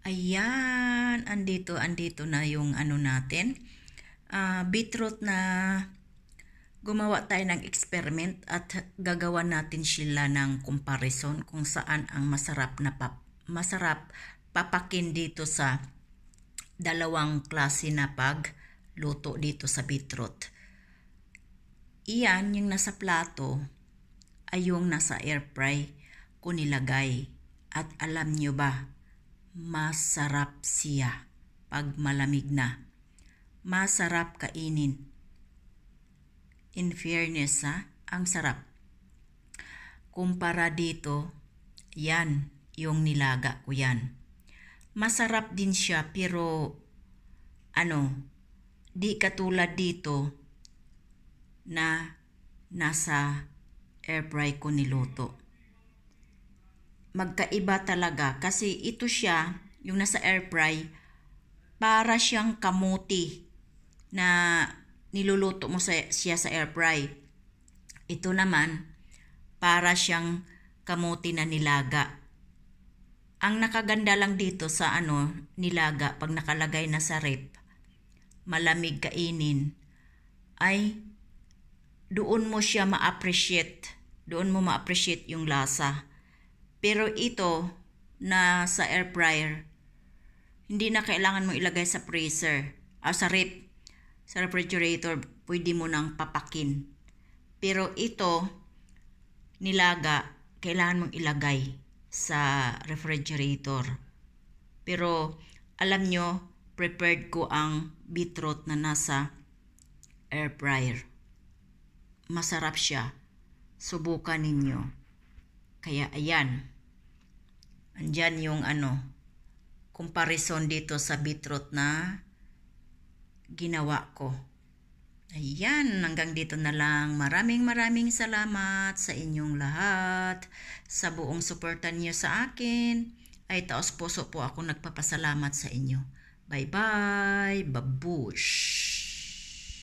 Ayan, andito na yung ano natin. Beetroot na gumawa tayo ng experiment at gagawa natin sila ng comparison kung saan ang masarap papakin dito sa dalawang klase na pagluto dito sa beetroot. Iyan, yung nasa plato ay yung nasa air fry ko nilagay. At alam nyo ba, masarap siya pag malamig na. Masarap kainin. In fairness, ang sarap. Kumpara dito, yan, yung nilaga ko yan. Masarap din siya pero di katulad dito na nasa air fry ko niluto. Magkaiba talaga kasi ito siya, yung nasa air fry, para siyang kamuti na niluluto mo siya sa air fry. Ito naman, para siyang kamuti na nilaga. Ang nakaganda lang dito sa nilaga, pag nakalagay na sa rep, malamig kainin, ay doon mo siya ma-appreciate. Doon mo ma-appreciate yung lasa. Pero ito, na sa air fryer, hindi na kailangan mo ilagay sa freezer, sa rep, sa refrigerator, pwede mo nang papakin. Pero ito, nilaga, kailangan mong ilagay sa refrigerator. Pero alam nyo, prepared ko ang beetroot na nasa air fryer. Masarap siya. Subukan ninyo. Kaya ayan. Andyan yung comparison dito sa beetroot na ginawa ko. Ayan, hanggang dito na lang. Maraming salamat sa inyong lahat. Sa buong suporta niyo sa akin. Ay taos puso po ako nagpapasalamat sa inyo. Bye-bye. Babush.